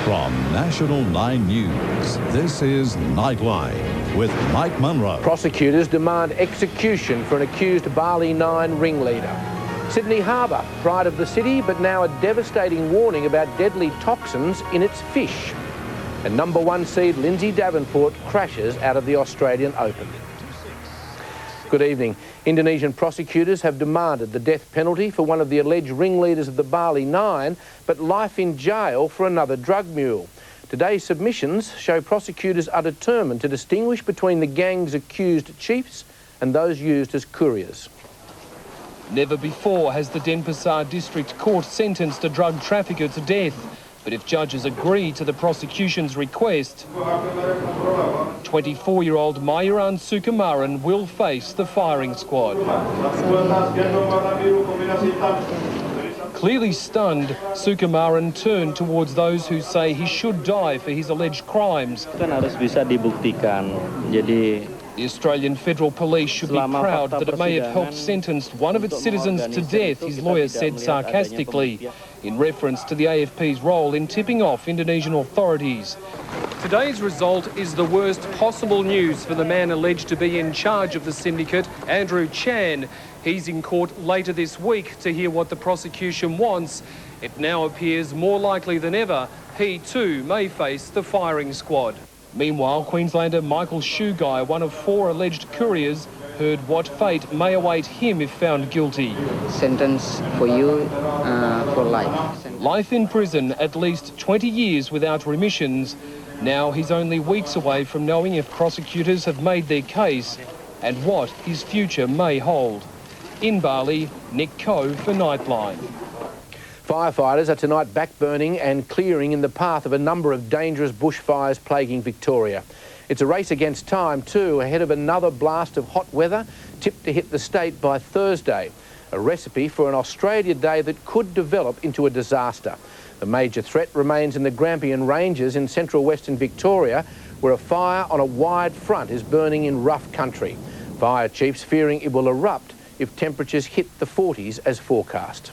From National 9 News, this is Nightline with Mike Munro. Prosecutors demand execution for an accused Bali 9 ringleader. Sydney Harbour, pride of the city, but now a devastating warning about deadly toxins in its fish. And number 1 seed Lindsay Davenport crashes out of the Australian Open. Good evening. Indonesian prosecutors have demanded the death penalty for one of the alleged ringleaders of the Bali 9, but life in jail for another drug mule. Today's submissions show prosecutors are determined to distinguish between the gang's accused chiefs and those used as couriers. Never before has the Denpasar District Court sentenced a drug trafficker to death. But if judges agree to the prosecution's request, 24-year-old Mayaran Sukumaran will face the firing squad. Clearly stunned, Sukumaran turned towards those who say he should die for his alleged crimes. The Australian Federal Police should be proud that it may have helped sentence one of its citizens to death, his lawyer said sarcastically, in reference to the AFP's role in tipping off Indonesian authorities. Today's result is the worst possible news for the man alleged to be in charge of the syndicate, Andrew Chan. He's in court later this week to hear what the prosecution wants. It now appears more likely than ever he too may face the firing squad. Meanwhile, Queenslander Michael Shugai, one of 4 alleged couriers, heard what fate may await him if found guilty. Sentence for you for life. Life in prison, at least 20 years without remissions. Now he's only weeks away from knowing if prosecutors have made their case and what his future may hold. In Bali, Nick Coe for Nightline. Firefighters are tonight backburning and clearing in the path of a number of dangerous bushfires plaguing Victoria. It's a race against time too, ahead of another blast of hot weather tipped to hit the state by Thursday. A recipe for an Australia Day that could develop into a disaster. The major threat remains in the Grampian Ranges in central western Victoria, where a fire on a wide front is burning in rough country. Fire chiefs fearing it will erupt if temperatures hit the 40s as forecast.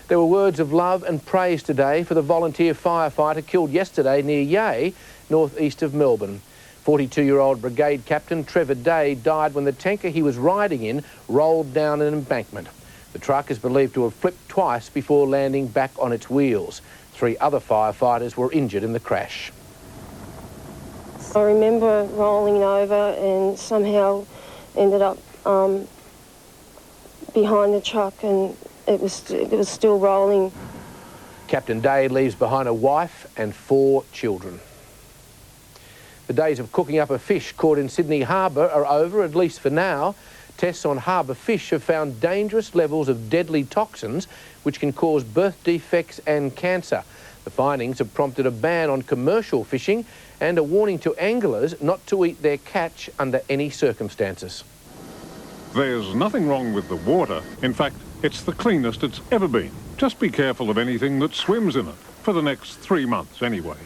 There were words of love and praise today for the volunteer firefighter killed yesterday near Yea, northeast of Melbourne. 42-year-old brigade captain Trevor Day died when the tanker he was riding in rolled down an embankment. The truck is believed to have flipped twice before landing back on its wheels. 3 other firefighters were injured in the crash. I remember rolling over and somehow ended up behind the truck, and it was still rolling. Captain Day leaves behind a wife and 4 children. The days of cooking up a fish caught in Sydney Harbour are over, at least for now. Tests on harbour fish have found dangerous levels of deadly toxins which can cause birth defects and cancer. The findings have prompted a ban on commercial fishing and a warning to anglers not to eat their catch under any circumstances. There's nothing wrong with the water. In fact, it's the cleanest it's ever been. Just be careful of anything that swims in it, for the next 3 months anyway.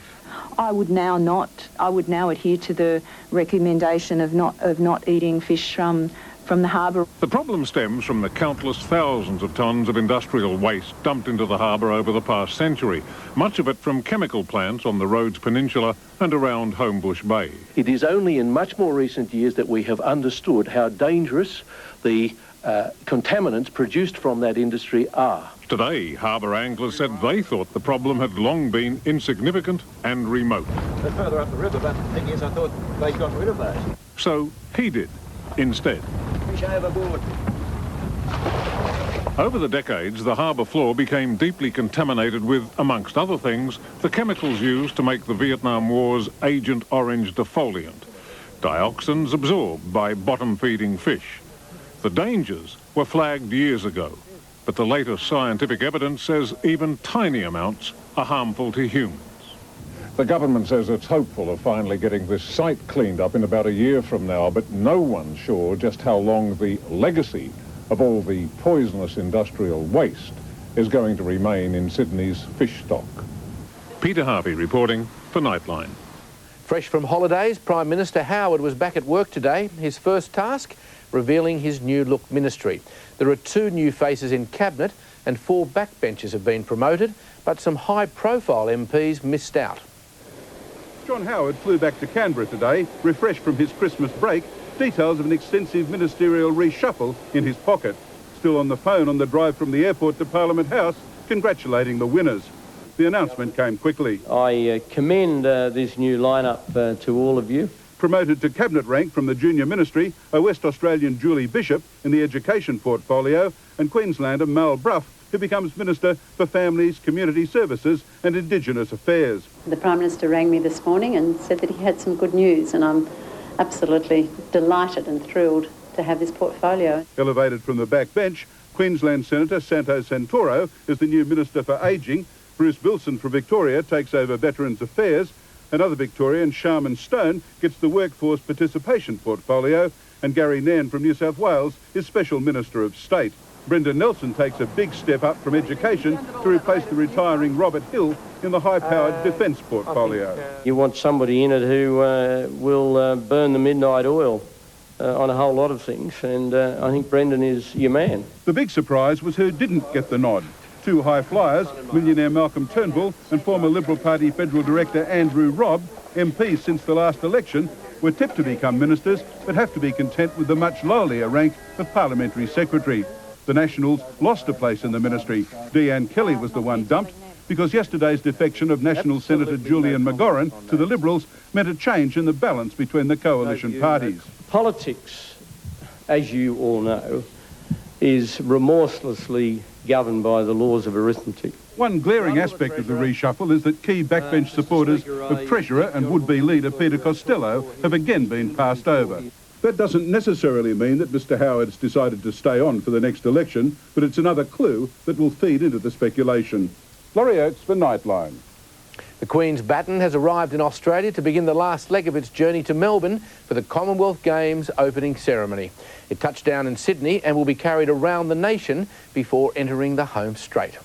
I would now adhere to the recommendation of not eating fish from the harbour. The problem stems from the countless thousands of tonnes of industrial waste dumped into the harbour over the past century, much of it from chemical plants on the Rhodes Peninsula and around Homebush Bay. It is only in much more recent years that we have understood how dangerous the contaminants produced from that industry are. Today, harbour anglers said they thought the problem had long been insignificant and remote. But further up the river, but the thing is, I thought they'd got rid of those. So he did, instead. Fish overboard. Over the decades, the harbour floor became deeply contaminated with, amongst other things, the chemicals used to make the Vietnam War's Agent Orange defoliant, dioxins absorbed by bottom-feeding fish. The dangers were flagged years ago, but the latest scientific evidence says even tiny amounts are harmful to humans. The government says it's hopeful of finally getting this site cleaned up in about a year from now, but no one's sure just how long the legacy of all the poisonous industrial waste is going to remain in Sydney's fish stock. Peter Harvey reporting for Nightline. Fresh from holidays, Prime Minister Howard was back at work today. His first task, revealing his new look ministry. There are 2 new faces in Cabinet and 4 backbenchers have been promoted, but some high-profile MPs missed out. John Howard flew back to Canberra today, refreshed from his Christmas break, details of an extensive ministerial reshuffle in his pocket. Still on the phone on the drive from the airport to Parliament House, congratulating the winners. The announcement came quickly. I commend this new lineup to all of you. Promoted to cabinet rank from the junior ministry are West Australian Julie Bishop in the education portfolio and Queenslander Mal Brough, who becomes Minister for Families, Community Services and Indigenous Affairs. The Prime Minister rang me this morning and said that he had some good news, and I'm absolutely delighted and thrilled to have this portfolio. Elevated from the backbench, Queensland Senator Santo Santoro is the new Minister for Ageing. Bruce Wilson from Victoria takes over Veterans Affairs. Another Victorian, Sharman Stone, gets the Workforce Participation portfolio, and Gary Nairn from New South Wales is Special Minister of State. Brendan Nelson takes a big step up from education to replace the retiring Robert Hill in the high-powered defence portfolio. You want somebody in it who will burn the midnight oil on a whole lot of things, and I think Brendan is your man. The big surprise was who didn't get the nod. 2 high flyers, millionaire Malcolm Turnbull and former Liberal Party Federal Director Andrew Robb, MPs since the last election, were tipped to become ministers but have to be content with the much lowlier rank of Parliamentary Secretary. The Nationals lost a place in the ministry. Deanne Kelly was the one dumped because yesterday's defection of National Senator Julian McGorran to the Liberals meant a change in the balance between the coalition parties. Politics, as you all know, is remorselessly governed by the laws of arithmetic. One glaring aspect of the reshuffle is that key backbench supporters of Treasurer and would-be leader Peter Costello have again been passed over. That doesn't necessarily mean that Mr Howard's decided to stay on for the next election, but it's another clue that will feed into the speculation. Laurie Oates for Nightline. The Queen's baton has arrived in Australia to begin the last leg of its journey to Melbourne for the Commonwealth Games opening ceremony. It touched down in Sydney and will be carried around the nation before entering the home straight.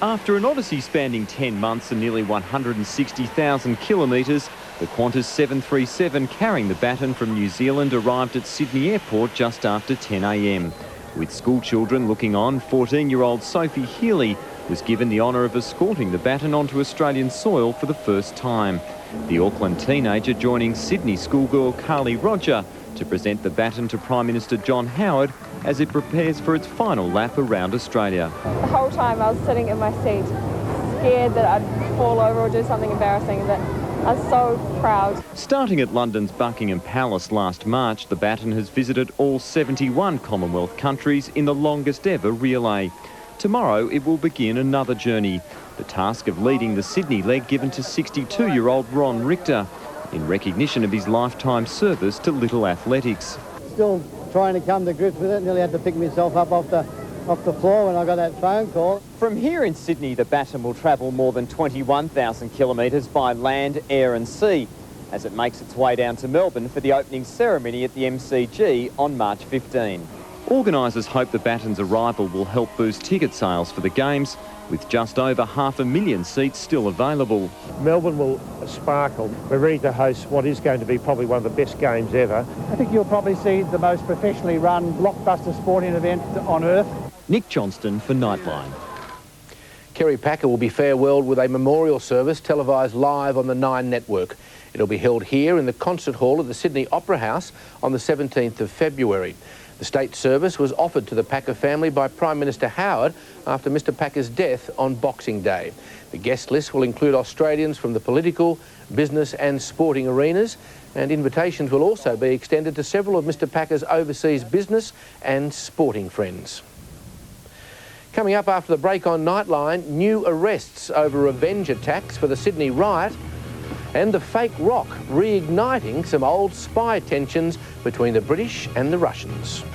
After an odyssey spanning 10 months and nearly 160,000 kilometres, the Qantas 737 carrying the baton from New Zealand arrived at Sydney Airport just after 10 a.m. With school children looking on, 14-year-old Sophie Healy was given the honour of escorting the baton onto Australian soil for the first time. The Auckland teenager joining Sydney schoolgirl Carly Roger to present the baton to Prime Minister John Howard as it prepares for its final lap around Australia. The whole time I was sitting in my seat, scared that I'd fall over or do something embarrassing, but I was so proud. Starting at London's Buckingham Palace last March, the baton has visited all 71 Commonwealth countries in the longest ever relay. Tomorrow it will begin another journey, the task of leading the Sydney leg given to 62-year-old Ron Richter, in recognition of his lifetime service to little athletics. Still trying to come to grips with it, nearly had to pick myself up off the floor when I got that phone call. From here in Sydney, the baton will travel more than 21,000 kilometres by land, air and sea as it makes its way down to Melbourne for the opening ceremony at the MCG on March 15. Organisers hope the baton's arrival will help boost ticket sales for the Games, with just over 500,000 seats still available. Melbourne will sparkle. We're ready to host what is going to be probably one of the best games ever. I think you'll probably see the most professionally run blockbuster sporting event on earth. Nick Johnston for Nightline. Kerry Packer will be farewelled with a memorial service televised live on the 9 network. It'll be held here in the concert hall at the Sydney Opera House on the 17th of February. The state service was offered to the Packer family by Prime Minister Howard after Mr Packer's death on Boxing Day. The guest list will include Australians from the political, business and sporting arenas, and invitations will also be extended to several of Mr Packer's overseas business and sporting friends. Coming up after the break on Nightline, new arrests over revenge attacks for the Sydney riot, and the fake rock reigniting some old spy tensions between the British and the Russians.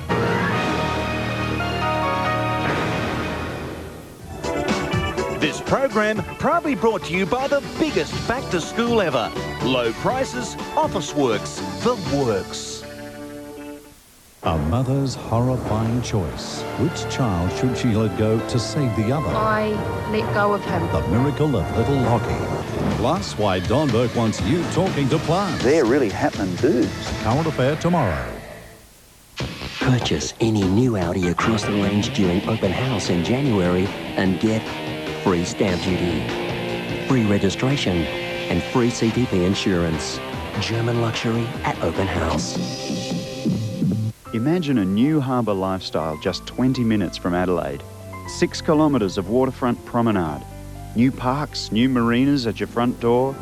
This program proudly brought to you by the biggest back to school ever. Low prices, Officeworks, the works. A mother's horrifying choice. Which child should she let go to save the other? I let go of him. The miracle of little Lockie. Plus, why Don Burke wants you talking to plants. They're really happening dudes. Current Affair tomorrow. Purchase any new Audi across the range during open house in January and get free stamp duty, free registration and free CPP insurance. German luxury at open house. Imagine a new harbour lifestyle just 20 minutes from Adelaide. 6 kilometres of waterfront promenade. New parks, new marinas at your front door.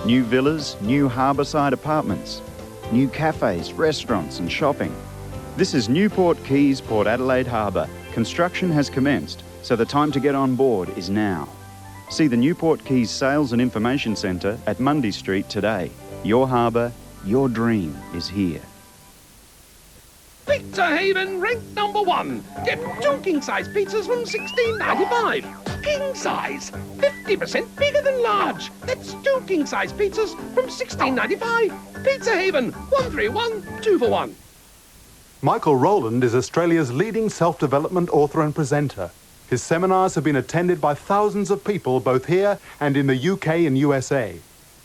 New villas, new harbourside apartments. New cafes, restaurants and shopping. This is Newport Quays, Port Adelaide Harbour. Construction has commenced, so the time to get on board is now. See the Newport Quays Sales and Information Centre at Mundy Street today. Your harbour, your dream is here. Pizza Haven ranked #1. Get 2 king-size pizzas from $16.95. King size, 50% bigger than large. That's 2 king-size pizzas from $16.95. Pizza Haven, 131, 2 for 1. Michael Rowland is Australia's leading self-development author and presenter. His seminars have been attended by thousands of people both here and in the UK and USA.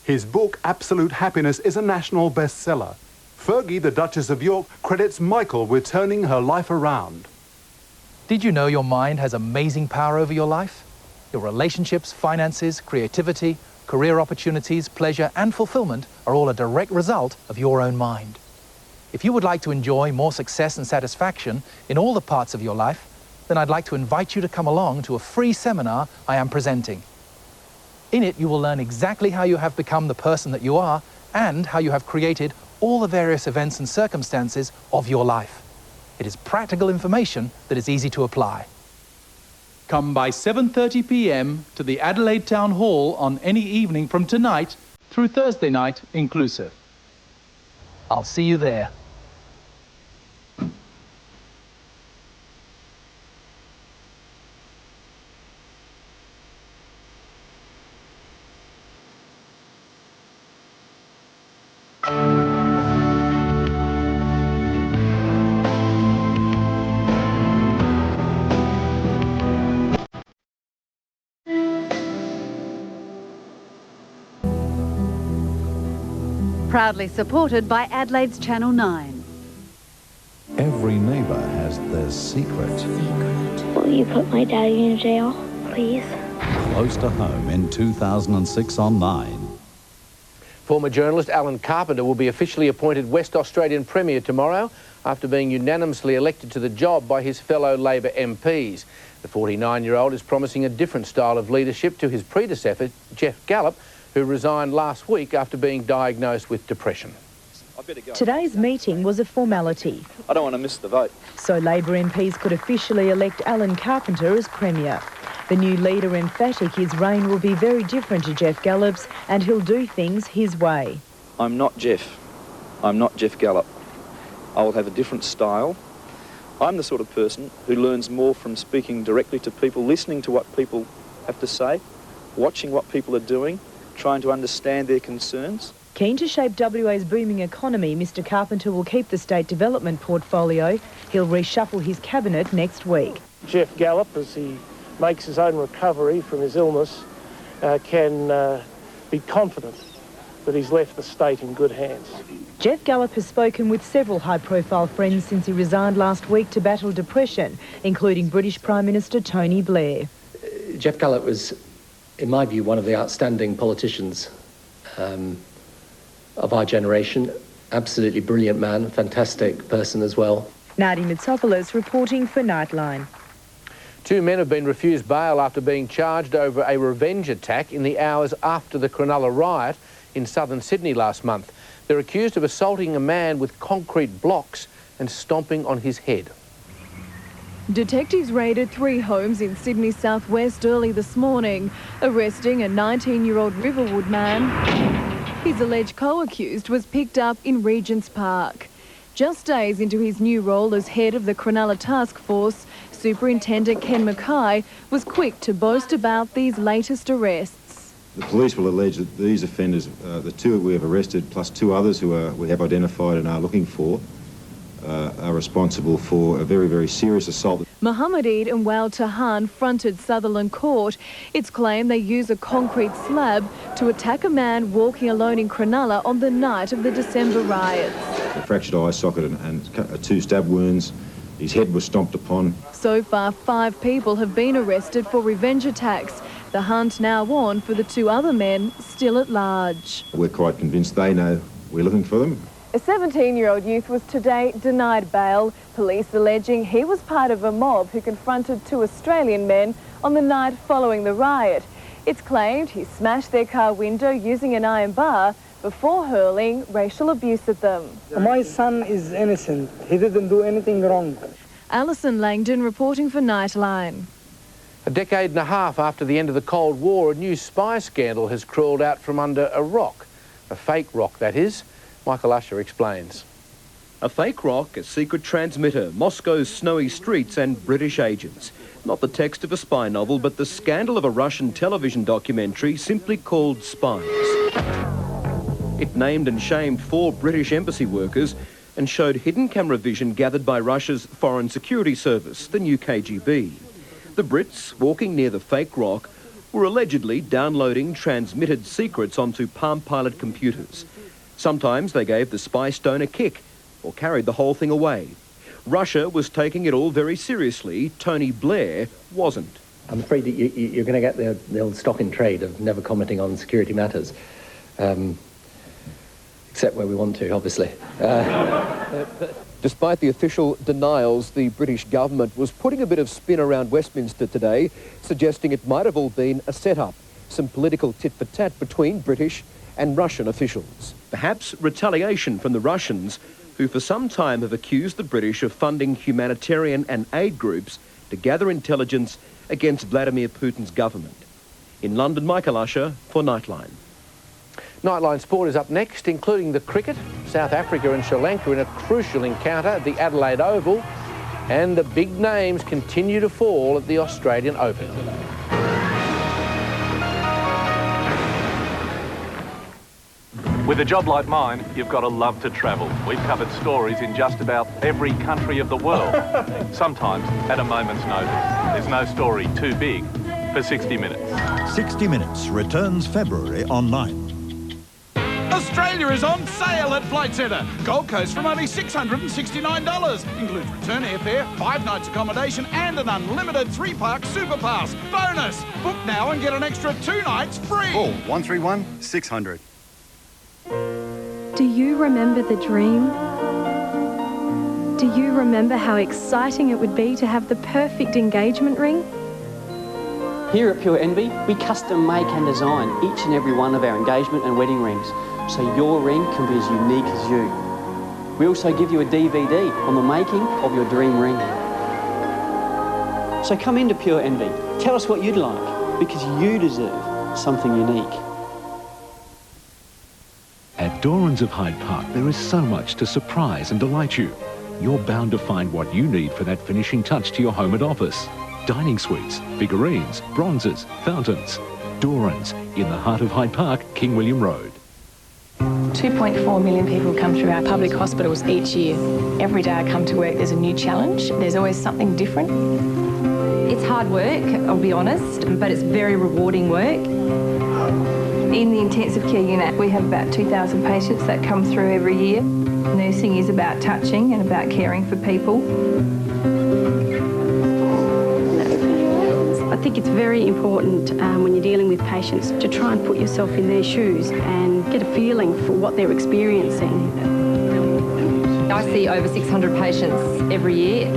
His book, Absolute Happiness, is a national bestseller. Fergie, the Duchess of York, credits Michael with turning her life around. Did you know your mind has amazing power over your life? Your relationships, finances, creativity, career opportunities, pleasure and fulfillment are all a direct result of your own mind. If you would like to enjoy more success and satisfaction in all the parts of your life, then I'd like to invite you to come along to a free seminar I am presenting. In it, you will learn exactly how you have become the person that you are and how you have created all the various events and circumstances of your life. It is practical information that is easy to apply. Come by 7:30 p.m. to the Adelaide Town Hall on any evening from tonight through Thursday night inclusive. I'll see you there. Proudly supported by Adelaide's Channel 9. Every neighbour has their secret. Will you put my daddy in jail, please? Close to home in 2006 on 9. Former journalist Alan Carpenter will be officially appointed West Australian Premier tomorrow after being unanimously elected to the job by his fellow Labor MPs. The 49-year-old is promising a different style of leadership to his predecessor, Jeff Gallop, who resigned last week after being diagnosed with depression. Today's meeting was a formality. I don't want to miss the vote. So Labor MPs could officially elect Alan Carpenter as Premier. The new leader emphatic his reign will be very different to Jeff Gallop's and he'll do things his way. I'm not Jeff. I'm not Jeff Gallop. I will have a different style. I'm the sort of person who learns more from speaking directly to people, listening to what people have to say, watching what people are doing, trying to understand their concerns. Keen to shape WA's booming economy, Mr Carpenter will keep the state development portfolio. He'll reshuffle his cabinet next week. Jeff Gallop, as he makes his own recovery from his illness, can be confident that he's left the state in good hands. Jeff Gallop has spoken with several high-profile friends since he resigned last week to battle depression, including British Prime Minister Tony Blair. Jeff Gallop was, in my view, one of the outstanding politicians of our generation. Absolutely brilliant man, fantastic person as well. Nadia Mitsopoulos reporting for Nightline. 2 men have been refused bail after being charged over a revenge attack in the hours after the Cronulla riot in southern Sydney last month. They're accused of assaulting a man with concrete blocks and stomping on his head. Detectives raided 3 homes in Sydney southwest early this morning, arresting a 19-year-old Riverwood man. His alleged co-accused was picked up in Regent's Park. Just days into his new role as head of the Cronulla Task Force, Superintendent Ken Mackay was quick to boast about these latest arrests. The police will allege that these offenders, the 2 we have arrested, plus 2 others who we have identified and are looking for, are responsible for a very, very serious assault. Muhammad Eid and Wal Tahan fronted Sutherland Court. It's claimed they used a concrete slab to attack a man walking alone in Cronulla on the night of the December riots. a fractured eye socket and 2 stab wounds. His head was stomped upon. So far, 5 people have been arrested for revenge attacks. The hunt now on for the 2 other men still at large. We're quite convinced they know we're looking for them. A 17-year-old youth was today denied bail, police alleging he was part of a mob who confronted 2 Australian men on the night following the riot. It's claimed he smashed their car window using an iron bar before hurling racial abuse at them. My son is innocent. He didn't do anything wrong. Alison Langdon reporting for Nightline. A decade and a half after the end of the Cold War, a new spy scandal has crawled out from under a rock. A fake rock, that is. Michael Usher explains. A fake rock, a secret transmitter, Moscow's snowy streets and British agents. Not the text of a spy novel, but the scandal of a Russian television documentary simply called Spies. It named and shamed 4 British embassy workers and showed hidden camera vision gathered by Russia's Foreign Security Service, the new KGB. The Brits, walking near the fake rock, were allegedly downloading transmitted secrets onto Palm Pilot computers. Sometimes they gave the spy stone a kick or carried the whole thing away. Russia was taking it all very seriously. Tony Blair wasn't. I'm afraid that you're going to get the old stock in trade of never commenting on security matters. Except where we want to, obviously. Despite the official denials, the British government was putting a bit of spin around Westminster today, suggesting it might have all been a setup, some political tit-for-tat between British and Russian officials. Perhaps retaliation from the Russians, who for some time have accused the British of funding humanitarian and aid groups to gather intelligence against Vladimir Putin's government. In London, Michael Usher for Nightline. Nightline Sport is up next, including the cricket, South Africa and Sri Lanka in a crucial encounter at the Adelaide Oval, and the big names continue to fall at the Australian Open. With a job like mine, you've got to love to travel. We've covered stories in just about every country of the world, sometimes at a moment's notice. There's no story too big for 60 Minutes. 60 Minutes returns February on 9. Australia is on sale at Flight Centre. Gold Coast from only $669. Includes return airfare, 5 nights accommodation and an unlimited 3-park super pass. Bonus! Book now and get an extra 2 nights free. Call 131 600. Do you remember the dream? Do you remember how exciting it would be to have the perfect engagement ring? Here at Pure Envy, we custom make and design each and every one of our engagement and wedding rings, so your ring can be as unique as you. We also give you a DVD on the making of your dream ring. So come into Pure Envy, tell us what you'd like, because you deserve something unique. At Dorans of Hyde Park, there is so much to surprise and delight you. You're bound to find what you need for that finishing touch to your home and office. Dining suites, figurines, bronzes, fountains. Dorans, in the heart of Hyde Park, King William Road. 2.4 million people come through our public hospitals each year. Every day I come to work, there's a new challenge. There's always something different. It's hard work, I'll be honest, but it's very rewarding work. In the intensive care unit, we have about 2,000 patients that come through every year. Nursing is about touching and about caring for people. I think it's very important when you're dealing with patients to try and put yourself in their shoes and get a feeling for what they're experiencing. I see over 600 patients every year.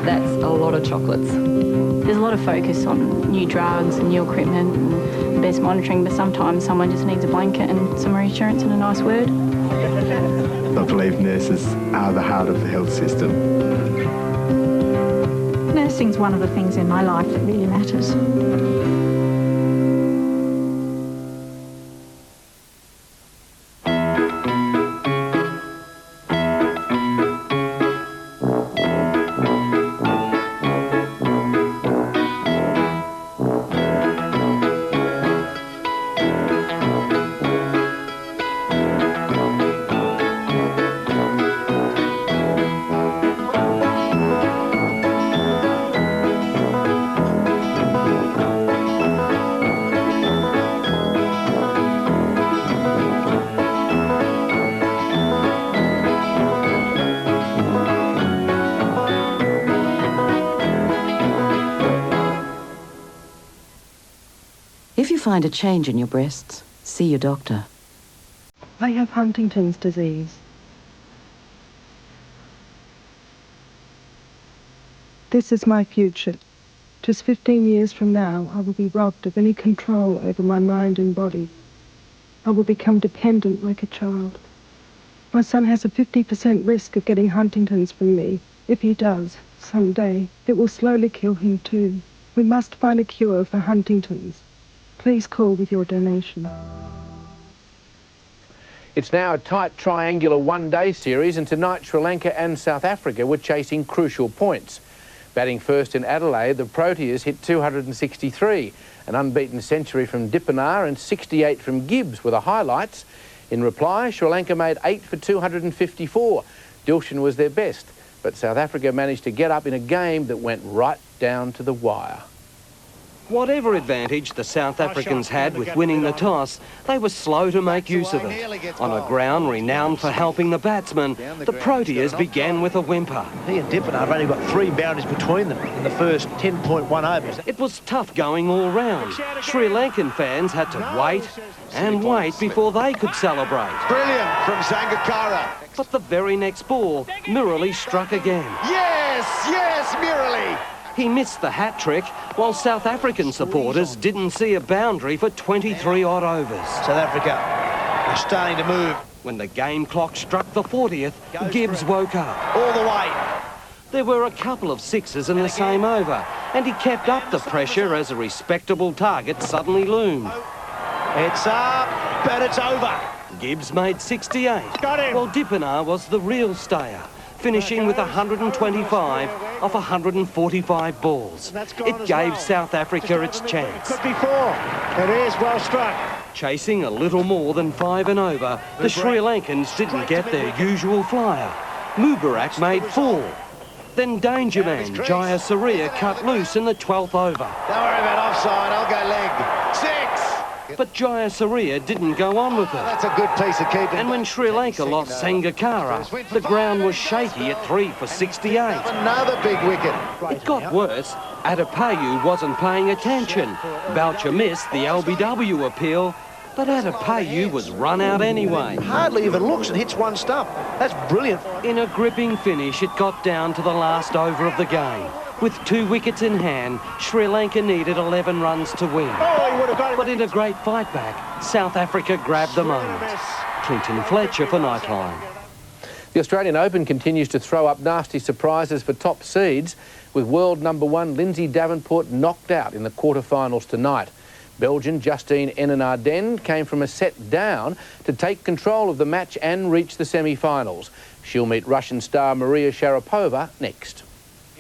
That's a lot of chocolates. There's a lot of focus on new drugs and new equipment and the best monitoring, but sometimes someone just needs a blanket and some reassurance and a nice word. I believe nurses are the heart of the health system. Nursing's one of the things in my life that really matters. find a change in your breasts, see your doctor. I have Huntington's disease. This is my future. Just 15 years from now, I will be robbed of any control over my mind and body. I will become dependent like a child. My son has a 50% risk of getting Huntington's from me. If he does, someday, it will slowly kill him too. We must find a cure for Huntington's. Please call with your donation. It's now a tight triangular one-day series, and tonight Sri Lanka and South Africa were chasing crucial points. Batting first in Adelaide, the Proteas hit 263. An unbeaten century from Dipanar and 68 from Gibbs were the highlights. In reply, Sri Lanka made 8 for 254. Dilshan was their best, but South Africa managed to get up in a game that went right down to the wire. Whatever advantage the South Africans had with winning the toss, they were slow to make use of it. On a ground renowned for helping the batsmen, the Proteas began with a whimper. He and Dipanar have only got 3 boundaries between them in the first 10.1 overs. It was tough going all round. Sri Lankan fans had to wait and wait before they could celebrate. Brilliant from Sangakkara. But the very next ball, Murali struck again. Yes, yes, Murali. He missed the hat-trick, while South African supporters didn't see a boundary for 23-odd overs. South Africa are starting to move. When the game clock struck the 40th, Gibbs woke up. All the way. There were a couple of sixes in the same over, and he kept up the pressure as a respectable target suddenly loomed. It's up, but it's over. Gibbs made 68, Got him. While Dipanar was the real stayer, finishing with 125 off 145 balls. It gave South Africa its chance. Could be 4. It is well struck. Chasing a little more than 5 and over, the Sri Lankans didn't get their usual flyer. Mubarak made 4. Then danger man Jaya Surya cut loose in the 12th over. Don't worry about offside, I'll go leg. 6. But Jaya Surya didn't go on with it. That's a good piece of keeping. And when Sri Lanka lost Sangakkara, the ground was shaky at 3 for 68. Another big wicket. It got worse. Adepayu wasn't paying attention. Boucher missed the LBW appeal, but Adepayu was run out anyway. Hardly even looks and hits one stump. That's brilliant. In a gripping finish, it got down to the last over of the game. With 2 wickets in hand, Sri Lanka needed 11 runs to win. Oh, he would have got it. But in a great fight back, South Africa grabbed the moment. Clinton Fletcher for Nightline. The Australian Open continues to throw up nasty surprises for top seeds, with world number 1 Lindsay Davenport knocked out in the quarterfinals tonight. Belgian Justine Henin-Ardenne came from a set down to take control of the match and reach the semi-finals. She'll meet Russian star Maria Sharapova next.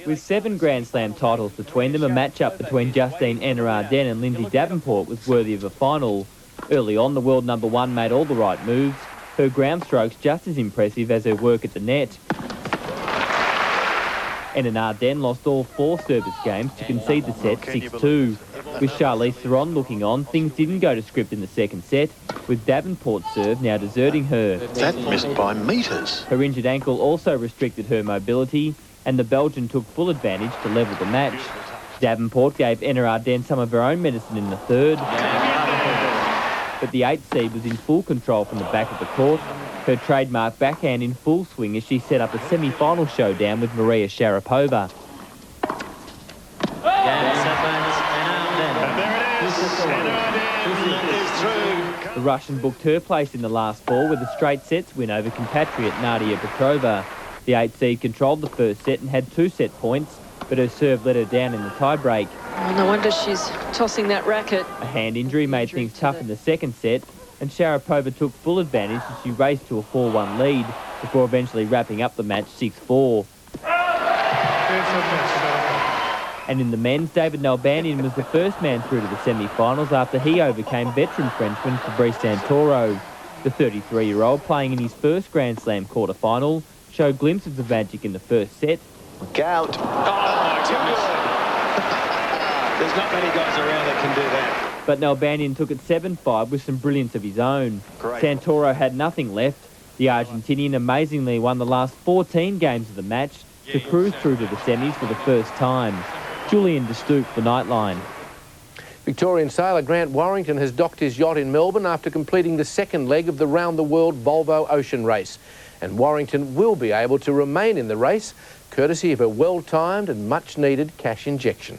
With 7 Grand Slam titles between them, a match-up between Justine Henin-Ardenne and Lindsay Davenport was worthy of a final. Early on, the world number 1 made all the right moves. Her ground strokes just as impressive as her work at the net. Henin-Ardenne lost all 4 service games to concede the set 6-2. With Charlize Theron looking on, things didn't go to script in the second set, with Davenport's serve now deserting her. That missed by metres. Her injured ankle also restricted her mobility, and the Belgian took full advantage to level the match. Davenport gave Henin-Ardenne some of her own medicine in the third, but the 8th seed was in full control from the back of the court, her trademark backhand in full swing as she set up a semi-final showdown with Maria Sharapova. The Russian booked her place in the last 4 with a straight sets win over compatriot Nadia Petrova. The 8th seed controlled the first set and had 2 set points, but her serve let her down in the tie-break. Well, no wonder she's tossing that racket. A hand injury made things tough in the second set, and Sharapova took full advantage as she raced to a 4-1 lead before eventually wrapping up the match 6-4. And in the men's, David Nalbandian was the first man through to the semi-finals after he overcame veteran Frenchman Fabrice Santoro. The 33-year-old, playing in his first Grand Slam quarter-final, showed glimpses of magic in the first set. Look out. Oh, my goodness. There's not many guys around that can do that. But Nalbandian took it 7-5 with some brilliance of his own. Great. Santoro had nothing left. The Argentinian amazingly won the last 14 games of the match to cruise through to the semis for the first time. Julian de Stoop for Nightline. Victorian sailor Grant Warrington has docked his yacht in Melbourne after completing the second leg of the round-the-world Volvo Ocean Race. And Warrington will be able to remain in the race, courtesy of a well-timed and much-needed cash injection.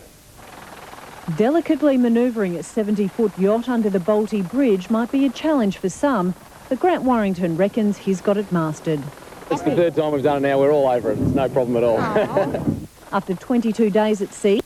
Delicately manoeuvring a 70-foot yacht under the Balti Bridge might be a challenge for some, but Grant Warrington reckons he's got it mastered. It's the third time we've done it now. We're all over it. It's no problem at all. After 22 days at sea,